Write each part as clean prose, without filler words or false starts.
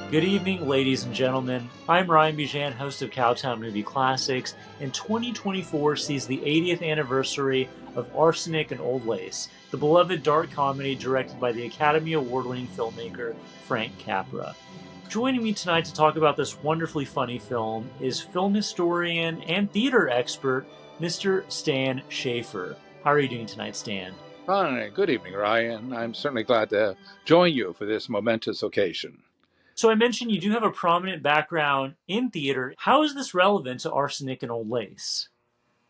Good evening, ladies and gentlemen. I'm Ryan Bijan, host of Cowtown Movie Classics, and 2024 sees the 80th anniversary of Arsenic and Old Lace, the beloved dark comedy directed by the Academy Award-winning filmmaker Frank Capra. Joining me tonight to talk about this wonderfully funny film is film historian and theater expert, Mr. Stan Shaffer. How are you doing tonight, Stan? Hi, good evening, Ryan. I'm certainly glad to join you for this momentous occasion. So I mentioned you do have a prominent background in theater. How is this relevant to Arsenic and Old Lace?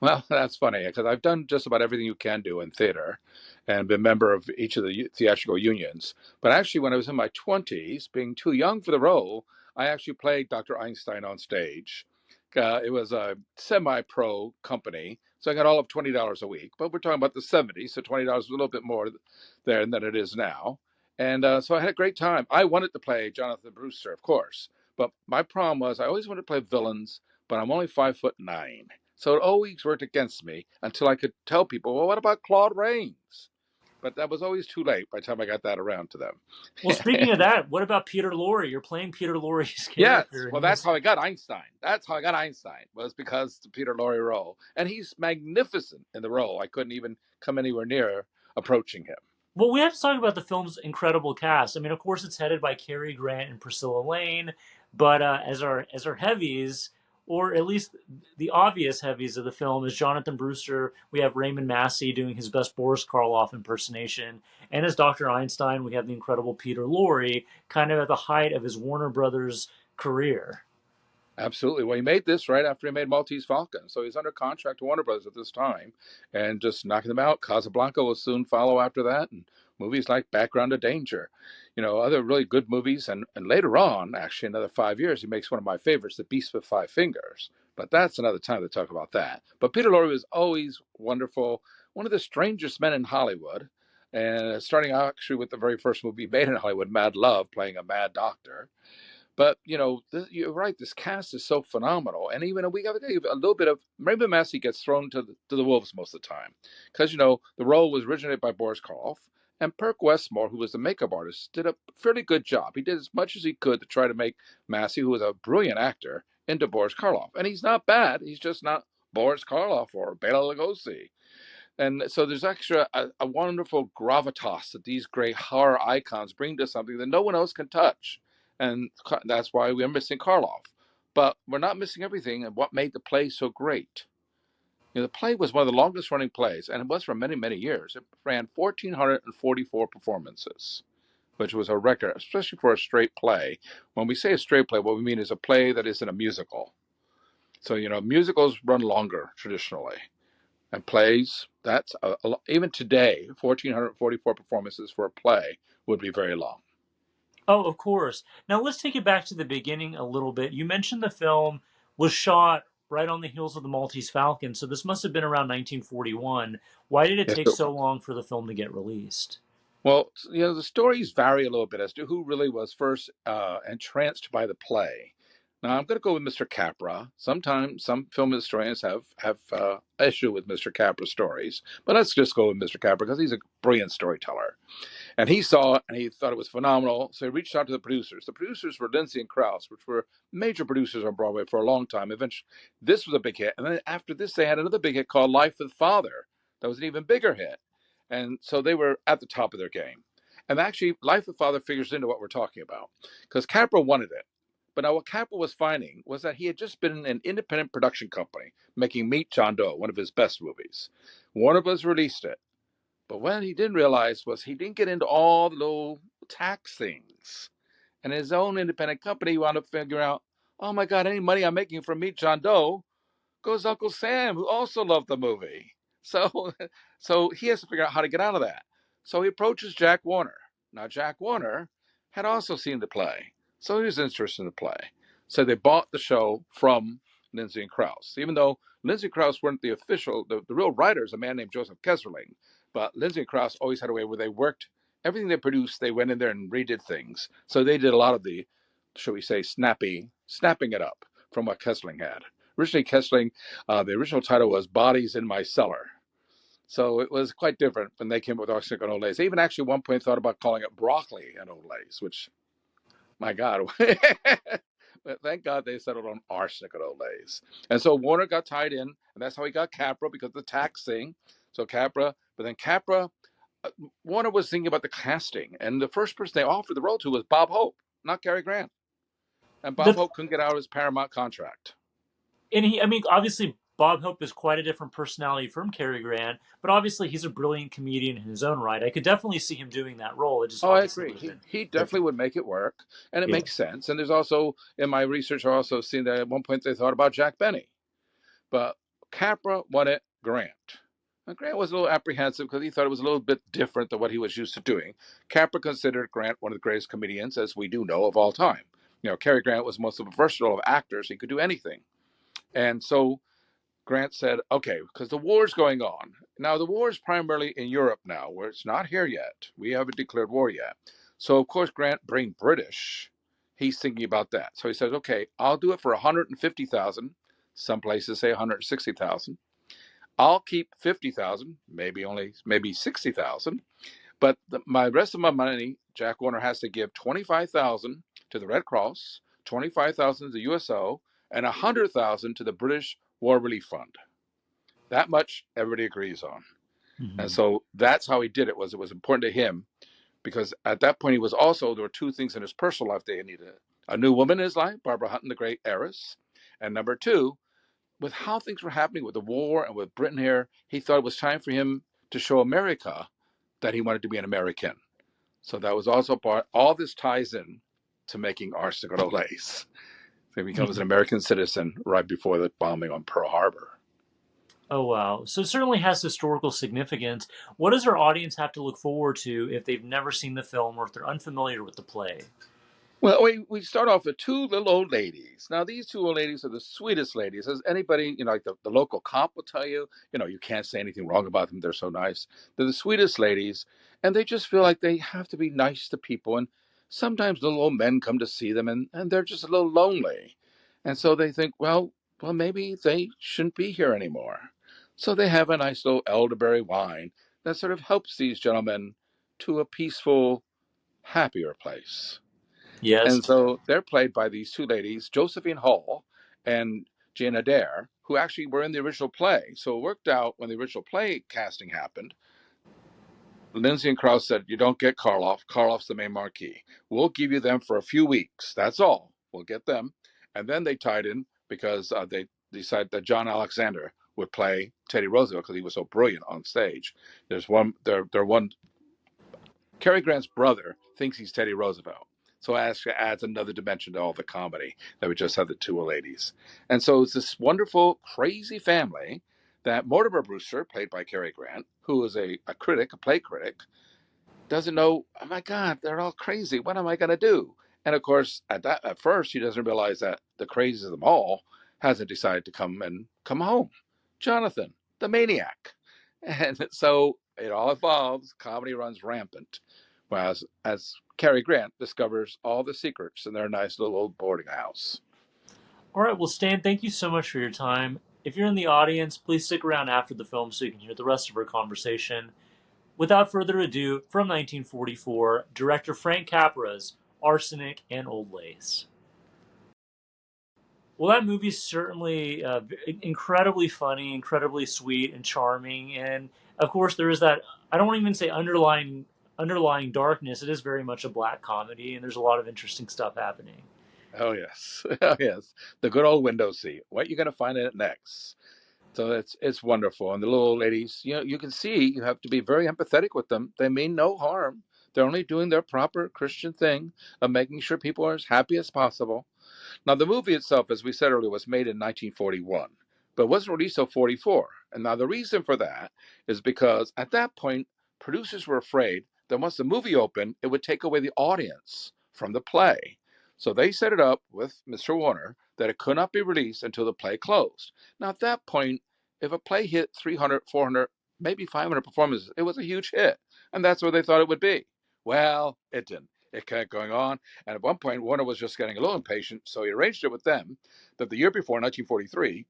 Well, that's funny because I've done just about everything you can do in theater and been a member of each of the theatrical unions. But actually, when I was in my 20s, being too young for the role, I actually played Dr. Einstein on stage. It was a semi pro company, so I got all of $20 a week. But we're talking about the 70s, so $20 was a little bit more there than it is now. And so I had a great time. I wanted to play Jonathan Brewster, of course. But my problem was I always wanted to play villains, but I'm only 5'9". So it always worked against me until I could tell people, well, what about Claude Rains? But that was always too late by the time I got that around to them. Well, speaking of that, what about Peter Lorre? You're playing Peter Lorre's Yes, character, and well, he that's is. how I got Einstein. That's how I got Einstein, was because the Peter Lorre role. And he's magnificent in the role. I couldn't even come anywhere near approaching him. Well, we have to talk about the film's incredible cast. I mean, of course, it's headed by Cary Grant and Priscilla Lane, but as our heavies, or at least the obvious heavies of the film, is Jonathan Brewster. We have Raymond Massey doing his best Boris Karloff impersonation, and as Dr. Einstein, we have the incredible Peter Lorre, kind of at the height of his Warner Brothers career. Absolutely. Well, he made this right after he made Maltese Falcon. So he's under contract to Warner Brothers at this time and just knocking them out. Casablanca will soon follow after that. And movies like Background of Danger, other really good movies. And later on, actually, another 5 years, he makes one of my favorites, The Beast with Five Fingers. But that's another time to talk about that. But Peter Lorre was always wonderful, one of the strangest men in Hollywood. And starting out actually with the very first movie made in Hollywood, Mad Love, playing a mad doctor. But you're right. This cast is so phenomenal, and even we got to give a little bit of Raymond Massey gets thrown to the wolves most of the time, because the role was originated by Boris Karloff, and Perk Westmore, who was the makeup artist, did a fairly good job. He did as much as he could to try to make Massey, who was a brilliant actor, into Boris Karloff, and he's not bad. He's just not Boris Karloff or Bela Lugosi. And so there's actually a wonderful gravitas that these great horror icons bring to something that no one else can touch. And that's why we're missing Karloff. But we're not missing everything and what made the play so great. The play was one of the longest running plays, and it was for many, many years. It ran 1,444 performances, which was a record, especially for a straight play. When we say a straight play, what we mean is a play that isn't a musical. So, musicals run longer traditionally. And plays, that's even today, 1,444 performances for a play would be very long. Oh, of course. Now let's take it back to the beginning a little bit. You mentioned the film was shot right on the heels of the Maltese Falcon, so this must have been around 1941. Why did it Yes. take so long for the film to get released? Well, the stories vary a little bit as to who really was first entranced by the play. Now, I'm going to go with Mr. Capra. Sometimes some film historians have issue with Mr. Capra's stories, but let's just go with Mr. Capra because he's a brilliant storyteller. And he saw it and he thought it was phenomenal. So he reached out to the producers. The producers were Lindsay and Krause, which were major producers on Broadway for a long time. Eventually, this was a big hit. And then after this, they had another big hit called Life with Father. That was an even bigger hit. And so they were at the top of their game. And actually, Life with Father figures into what we're talking about because Capra wanted it. But now what Capra was finding was that he had just been in an independent production company making Meet John Doe, one of his best movies. Warner Bros. Released it. But what he didn't realize was he didn't get into all the little tax things. And his own independent company he wound up figuring out, oh my God, any money I'm making from Meet John Doe goes to Uncle Sam, who also loved the movie. So, so he has to figure out how to get out of that. So he approaches Jack Warner. Now, Jack Warner had also seen the play, so he was interested in the play. So they bought the show from Lindsay and Krause, even though Lindsay and Krause weren't the official, the real writers, a man named Joseph Kesserling. But Lindsay and Krause always had a way where they worked everything they produced. They went in there and redid things. So they did a lot of the, shall we say, snapping it up from what Kesserling had. Originally, Kesserling, the original title was Bodies in My Cellar. So it was quite different when they came up with Arsenic and Old Lace. They even actually at one point thought about calling it Broccoli and Old Lace, which My God. But thank God they settled on Arsenic and Old Lace. And so Warner got tied in, and that's how he got Capra because of the tax thing. So Capra, but then Capra, uh, Warner was thinking about the casting, and the first person they offered the role to was Bob Hope, not Cary Grant. And Bob The Hope couldn't get out of his Paramount contract. and he, I mean, obviously Bob Hope is quite a different personality from Cary Grant, but obviously he's a brilliant comedian in his own right. I could definitely see him doing that role. It just Oh, I obviously agree. would have He been he definitely different. would make it work, and it Yeah. makes sense. And there's also in my research, I also seen that at one point they thought about Jack Benny, but Capra wanted Grant. Now, Grant was a little apprehensive because he thought it was a little bit different than what he was used to doing. Capra considered Grant one of the greatest comedians, as we do know, of all time. Cary Grant was most of a versatile of actors; he could do anything. And so Grant said, okay, because the war's going on. Now, the war is primarily in Europe now, where it's not here yet. We haven't declared war yet. So, of course, Grant being British, he's thinking about that. So he says, okay, I'll do it for 150,000. Some places say 160,000. I'll keep 50,000, maybe 60,000. But my rest of my money, Jack Warner has to give 25,000 to the Red Cross, 25,000 to the USO, and 100,000 to the British War Relief Fund. That much everybody agrees on. And Mhm. so that's how he did it. It was important to him because at that point there were two things in his personal life that he needed: a new woman in his life, Barbara Hutton, the great heiress, and number two, with how things were happening with the war and with Britain here, he thought it was time for him to show America that he wanted to be an American. So that was also part. All this ties in to making Arsenic and Lace. So he becomes an Mhm. American citizen right before the bombing on Pearl Harbor. Oh wow! So it certainly has historical significance. What does our audience have to look forward to if they've never seen the film or if they're unfamiliar with the play? Well, we start off with two little old ladies. Now, these two old ladies are the sweetest ladies. As anybody, like the local cop will tell you, you can't say anything wrong about them. They're so nice. They're the sweetest ladies, and they just feel like they have to be nice to people. And sometimes little old men come to see them, and they're just a little lonely. And so they think, well, maybe they shouldn't be here anymore. So they have a nice little elderberry wine that sort of helps these gentlemen to a peaceful, happier place. Yes. And so they're played by these two ladies, Josephine Hull and Jane Adair, who actually were in the original play. So it worked out when the original play casting happened. Lindsay and Krause said, you don't get Karloff. Karloff's the main marquee. We'll give you them for a few weeks. That's all. We'll get them. And then they tied in because they decided that John Alexander would play Teddy Roosevelt because he was so brilliant on stage. One Cary Grant's brother thinks he's Teddy Roosevelt. So it adds another dimension to all the comedy that we just had the two ladies. And so it's this wonderful, crazy family that Mortimer Brewster, played by Cary Grant, who is a critic, a play critic, doesn't know, oh my God, they're all crazy. What am I going to do? And of course, at first, he doesn't realize that the craziest of them all hasn't decided to come home. Jonathan, the maniac. And so it all evolves. Comedy runs rampant. Whereas as Cary Grant discovers all the secrets in their nice little old boarding house. All right. Well, Stan, thank you so much for your time. If you're in the audience, please stick around after the film so you can hear the rest of our conversation. Without further ado, from 1944, director Frank Capra's Arsenic and Old Lace. Well, that movie's certainly incredibly funny, incredibly sweet, and charming. And of course, there is that, I don't even say underlying darkness. It is very much a black comedy, and there's a lot of interesting stuff happening. Oh yes, oh yes, the good old window seat. What you going to find in it next? So it's wonderful. And the little old ladies, you can see you have to be very empathetic with them. They mean no harm. They're only doing their proper Christian thing of making sure people are as happy as possible. Now, the movie itself, as we said earlier, was made in 1941, but wasn't released until 44. And now the reason for that is because at that point, producers were afraid that once the movie opened, it would take away the audience from the play. So they set it up with Mr. Warner that it could not be released until the play closed. Now, at that point, if a play hit 300, 400, maybe 500 performances, it was a huge hit. And that's what they thought it would be. Well, it didn't. It kept going on. And at one point, Warner was just getting a little impatient, so he arranged it with them that the year before, 1943,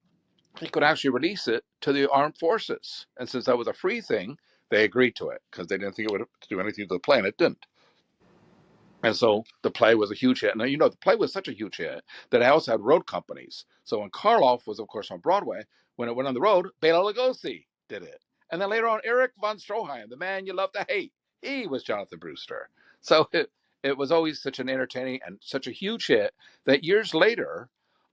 he could actually release it to the armed forces. And since that was a free thing, they agreed to it because they didn't think it would do anything to the play, and it didn't. And so the play was a huge hit. Now, the play was such a huge hit that I also had road companies. So when Karloff was, of course, on Broadway, when it went on the road, Bela Lugosi did it. And then later on, Erich von Stroheim, the man you love to hate, he was Jonathan Brewster. So it was always such an entertaining and such a huge hit that years later,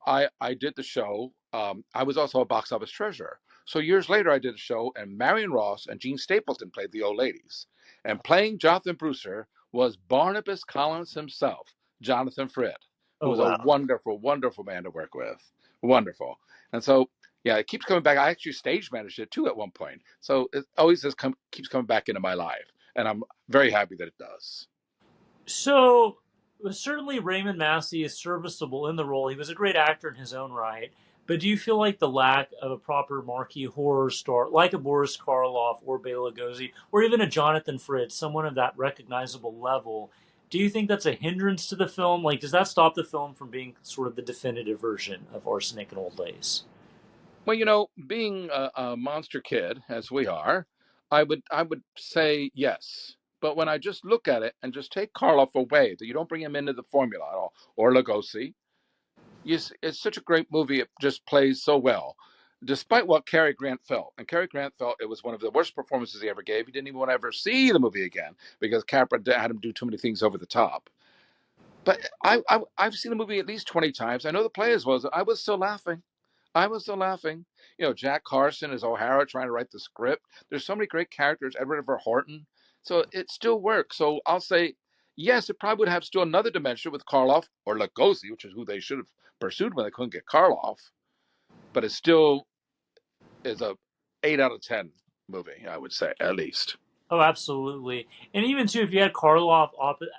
I did the show. I was also a box office treasurer. So years later, I did a show, and Marion Ross and Jean Stapleton played the old ladies. And playing Jonathan Brewster was Barnabas Collins himself, Jonathan Frid, who Oh was a wow. wonderful, wonderful man to work with. Wonderful. And so, yeah, it keeps coming back. I actually stage managed it too at one point. So it always keeps coming back into my life. And I'm very happy that it does. So certainly Raymond Massey is serviceable in the role. He was a great actor in his own right. But do you feel like the lack of a proper marquee horror star, like a Boris Karloff or Bela Lugosi, or even a Jonathan Fritz, someone of that recognizable level, do you think that's a hindrance to the film? Like, does that stop the film from being sort of the definitive version of Arsenic and Old Lace? Well, being a monster kid as we are, I would say yes. But when I just look at it and just take Karloff away, that you don't bring him into the formula at all, or Lugosi, yes, it's such a great movie. It just plays so well, despite what Cary Grant felt. And Cary Grant felt it was one of the worst performances he ever gave. He didn't even want to ever see the movie again because Capra had him do too many things over the top. But I've seen the movie at least 20 times. I know the play as well. I was still laughing. I was still laughing. Jack Carson is O'Hara trying to write the script. There's so many great characters. Edward Everett Horton. So it still works. So I'll say yes. It probably would have still another dimension with Karloff or Lugosi, which is who they should have pursued when they couldn't get Karloff. But it still is a 8 out of 10 movie. I would say at least. Oh, absolutely. And even too, if you had Karloff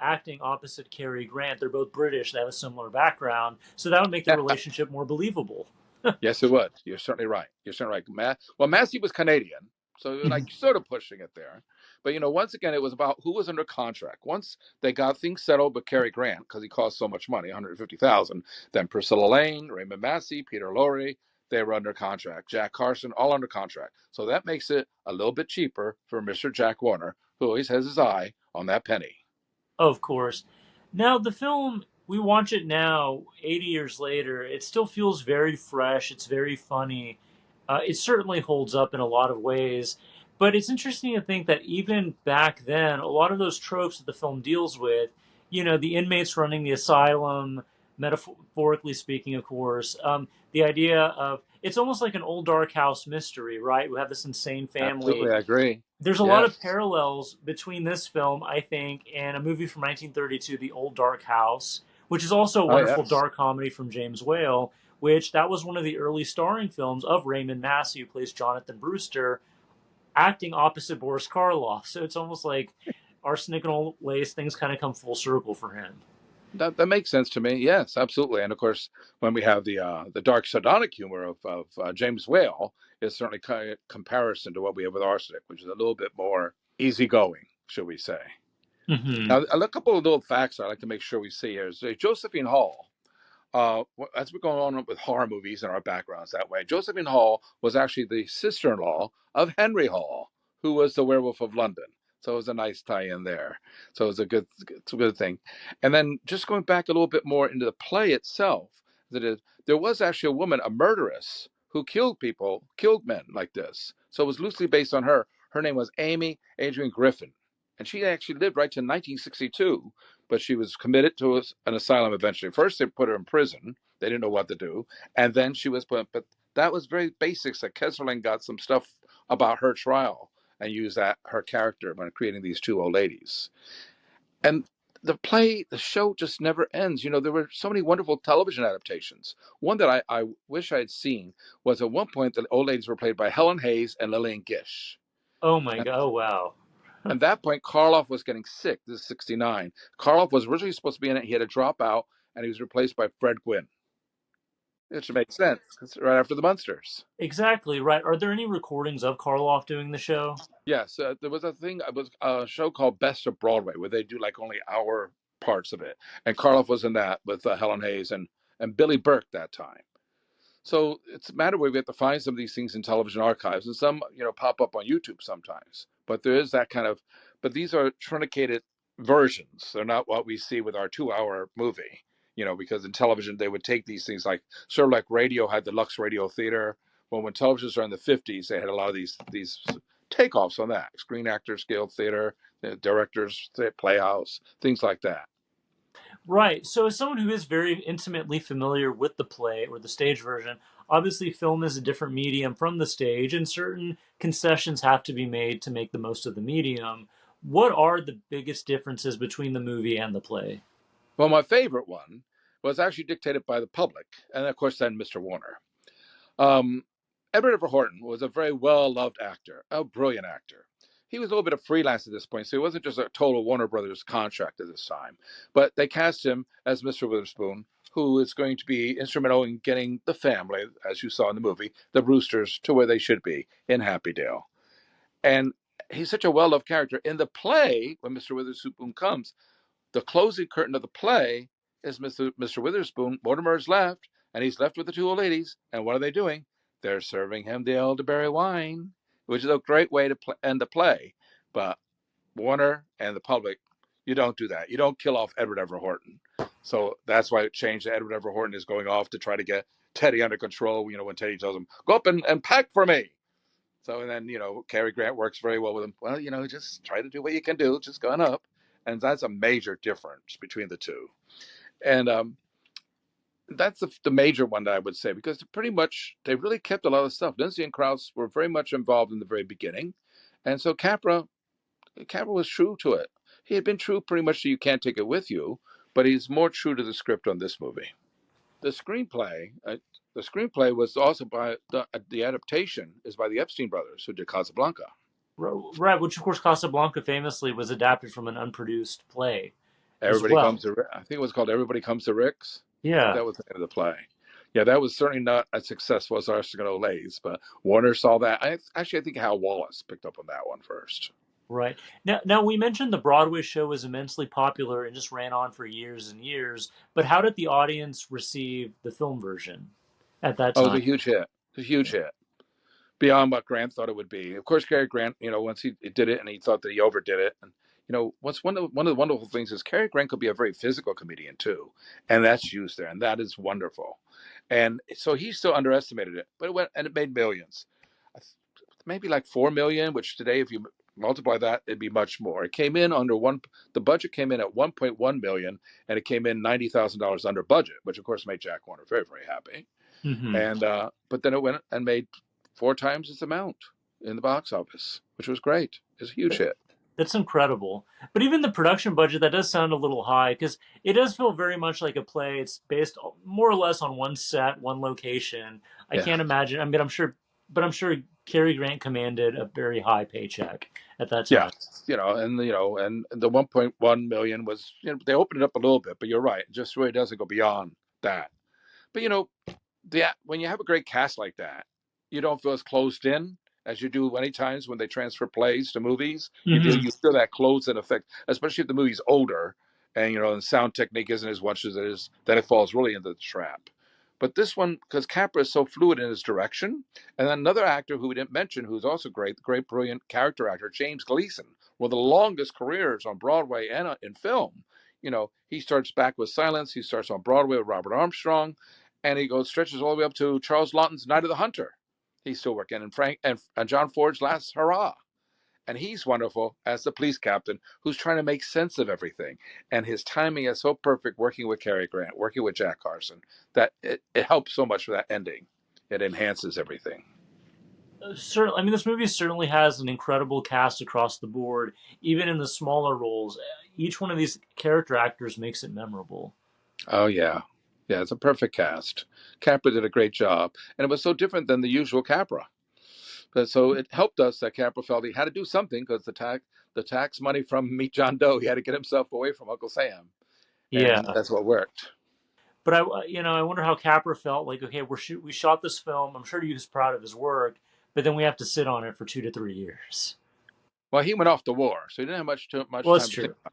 acting opposite Cary Grant, they're both British. They have a similar background, so that would make the relationship more believable. Yes, it would. You're certainly right. You're certainly right. Well, Massey was Canadian, so like sort of pushing it there. But once again, it was about who was under contract. Once they got things settled with Cary Grant because he cost so much money, 150,000. Then Priscilla Lane, Raymond Massey, Peter Lorre, they were under contract. Jack Carson, all under contract. So that makes it a little bit cheaper for Mr. Jack Warner, who always has his eye on that penny. Of course. Now, the film, we watch it now, 80 years later, it still feels very fresh. It's very funny. It certainly holds up in a lot of ways. But it's interesting to think that even back then, a lot of those tropes that the film deals with, the inmates running the asylum, metaphorically speaking, of course, the idea of it's almost like an old dark house mystery, right? We have this insane Absolutely, family. I agree. There's a lot of Yes. parallels between this film, I think, and a movie from 1932, The Old Dark House, which is also a Oh, wonderful yes. dark comedy from James Whale, which that was one of the early starring films of Raymond Massey, who plays Jonathan Brewster, acting opposite Boris Karloff. So it's almost like Arsenic and Old Lace, things kind of come full circle for him. That makes sense to me. Yes, absolutely. And of course, when we have the dark sardonic humor of James Whale, is certainly comparison to what we have with Arsenic, which is a little bit more easygoing, should we say? Mm-hmm. Now, a couple of little facts I like to make sure we see here is Josephine Hall. As we're going on with horror movies and our backgrounds that way, Josephine Hall was actually the sister-in-law of Henry Hall, who was the Werewolf of London. So it was a nice tie-in there. So it's a good thing. And then just going back a little bit more into the play itself, there was actually a woman, a murderess, who killed people, killed men like this. So it was loosely based on her. Her name was Amy Adrian Griffin, and she actually lived right to 1962, but she was committed to an asylum eventually. First, they put her in prison. They didn't know what to do. And then she was put, but that was very basics that Kesserling got some stuff about her trial and used her character when creating these two old ladies. And the show just never ends. There were so many wonderful television adaptations. One that I wish I had seen was at one point the old ladies were played by Helen Hayes and Lillian Gish. Oh my And God! Oh wow! at that point, Karloff was getting sick. This is 69. Karloff was originally supposed to be in it. He had to drop out, and he was replaced by Fred Gwynne. It should make sense. It's right after the Munsters. Exactly right. Are there any recordings of Karloff doing the show? Yes, there was a show called Best of Broadway where they do like only hour parts of it, and Karloff was in that with Helen Hayes and Billy Burke that time. So it's a matter where we have to find some of these things in television archives, and some pop up on YouTube sometimes. But there is that kind of, but these are truncated versions. They're not what we see with our 2-hour movie, because in television they would take these things like sort of like radio had the Lux Radio Theater. Well, when televisions are in the 50s, they had a lot of these takeoffs on that. Screen Actors Guild Theater, the Directors Playhouse, things like that. Right. So, as someone who is very intimately familiar with the play or the stage version, obviously film is a different medium from the stage, and certain concessions have to be made to make the most of the medium. What are the biggest differences between the movie and the play? Well, my favorite one was actually dictated by the public, and of course then Mr. Warner. Um, Edward Everett Horton was a very well-loved actor, a brilliant actor. He was a little bit of freelance at this point, so he wasn't just a total Warner Brothers contract at this time. But they cast him as Mr. Witherspoon, who is going to be instrumental in getting the family, as you saw in the movie, the Roosters, to where they should be in Happydale. And he's such a well-loved character. In the play, when Mr. Witherspoon comes, the closing curtain of the play is Mr. Witherspoon. Mortimer's left, and he's left with the two old ladies. And what are they doing? They're serving him the elderberry wine, which is a great way to end the play. But Warner and the public, you don't do that. You don't kill off Edward Everett Horton. So that's why it changed. Edward Everett Horton is going off to try to get Teddy under control. When Teddy tells him, "Go up and pack for me." So, and then, Cary Grant works very well with him. Well, just try to do what you can do, just going up. And that's a major difference between the two. And that's the major one that I would say, because pretty much they really kept a lot of stuff. Lindsay and Krause were very much involved in the very beginning. And so Capra was true to it. He had been true pretty much to You Can't Take It With You, but he's more true to the script on this movie. The screenplay was also by the adaptation is by the Epstein brothers, who did Casablanca. Right, which of course Casablanca famously was adapted from an unproduced play as Everybody well. Comes to I think it was called Everybody Comes to Rick's. I think Yeah. that was the name of the play. Yeah, that was certainly not as successful as Arsenic and Old Lace, but Warner saw that. I think Hal Wallace picked up on that one first. Right. Now we mentioned the Broadway show was immensely popular and just ran on for years and years, but how did the audience receive the film version at that Oh, it was time? a huge hit. A huge hit. Beyond what Grant thought it would be. Of course, Cary Grant, once he did it and he thought that he overdid it. And what's one of the wonderful things is Cary Grant could be a very physical comedian too, and that's used there, and that is wonderful. And so he still underestimated it, but it made millions, maybe like 4 million, which today, if you multiply that, it'd be much more. It came in under one. The budget came in at 1.1 million, and it came in $90,000 under budget, which of course made Jack Warner very, very happy. Hmm. And but then it went and made 4 times its amount in the box office, which was great. It's a huge hit. That's incredible. But even the production budget, that does sound a little high because it does feel very much like a play. It's based more or less on one set, one location. I Yeah. can't imagine. I mean, I'm sure Cary Grant commanded a very high paycheck at that Yeah. time. And the 1.1 million was, they opened it up a little bit, but you're right. It just really doesn't go beyond that. But when you have a great cast like that, you don't feel as closed in as you do many times when they transfer plays to movies. Hmm. You feel that closed in effect, especially if the movie's older and the sound technique isn't as much as it is, then it falls really into the trap. But this one, because Capra is so fluid in his direction, and then another actor who we didn't mention, who's also great, the great, brilliant character actor, James Gleason, one of the longest careers on Broadway and in film. He starts back with Silence. He starts on Broadway with Robert Armstrong, and he stretches all the way up to Charles Laughton's Night of the Hunter. He's still working, and Frank and John Ford's Last Hurrah, and he's wonderful as the police captain who's trying to make sense of everything. And his timing is so perfect, working with Cary Grant, working with Jack Carson, that it helps so much for that ending. It enhances everything. Certainly, I mean, this movie certainly has an incredible cast across the board, even in the smaller roles. Each one of these character actors makes it memorable. Oh yeah, yeah, it's a perfect cast. Capra did a great job, and it was so different than the usual Capra. But so it helped us that Capra felt he had to do something, because the tax money from Meet John Doe, he had to get himself away from Uncle Sam, and Yeah, that's what worked. but I wonder how Capra felt. Like, okay, we shot this film. I'm sure he was proud of his work, but then we have to sit on it for 2 to 3 years. Well, he went off to war, so he didn't have much Well, it's time to think. true.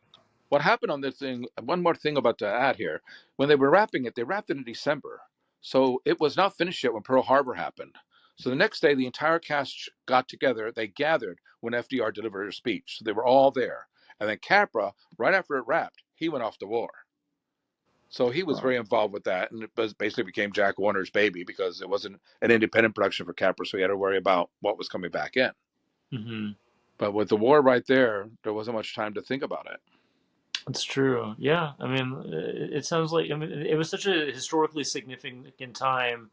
What happened on this thing? One more thing about the ad here. When they were wrapping it, they wrapped it in December, so it was not finished yet when Pearl Harbor happened. So the next day, the entire cast got together. They gathered when FDR delivered his speech. So they were all there, And then Capra, right after it wrapped, he went off to war. So he was Wow. very involved with that, and it basically became Jack Warner's baby because it wasn't an independent production for Capra, so he had to worry about what was coming back in. Hmm. But with the war right there wasn't much time to think about it. That's true. Yeah. I mean, it sounds like, I mean, it was such a historically significant time,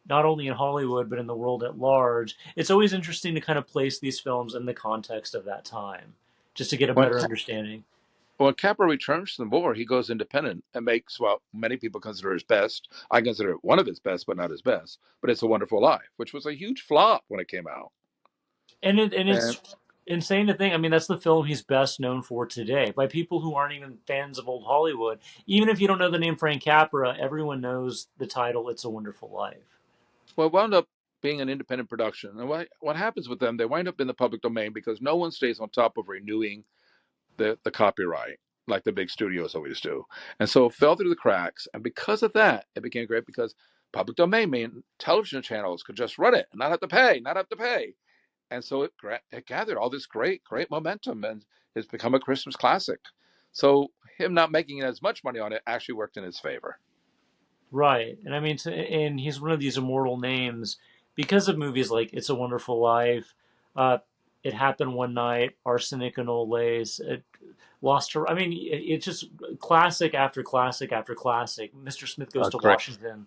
not only in Hollywood, but in the world at large. It's always interesting to kind of place these films in the context of that time, just to get a When, better understanding. when Capra returns from the war, he goes independent and makes what many people consider his best. I consider it one of his best, but not his best. But It's a Wonderful Life, which was a huge flop when it came out. And And it's insane to think. I mean, that's the film he's best known for today by people who aren't even fans of old Hollywood. Even if you don't know the name Frank Capra, everyone knows the title "It's a Wonderful Life." well, it wound up being an independent production. And what happens with them, they wind up in the public domain because no one stays on top of renewing the copyright like the big studios always do. And so it fell through the cracks. And because of that, it became great because public domain mean television channels could just run it and not have to pay, not have to pay. And so it gathered all this great momentum, and it's become a Christmas classic. So him not making as much money on it actually worked in his favor. Right. And I mean, and he's one of these immortal names because of movies like It's a Wonderful Life, uh, It Happened One Night, Arsenic and Old Lace, Lost Her. I mean, it's just classic after classic after classic. Mr. Smith Goes to Great. Washington.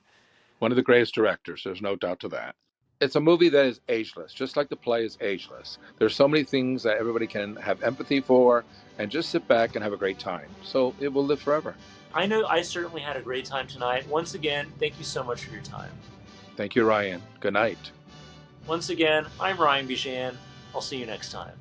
One of the greatest directors. There's no doubt to that. It's a movie that is ageless, just like the play is ageless. There's so many things that everybody can have empathy for and just sit back and have a great time. So it will live forever. I know I certainly had a great time tonight. Once again, thank you so much for your time. Thank you, Ryan. Good night. Once again, I'm Ryan Bijan. I'll see you next time.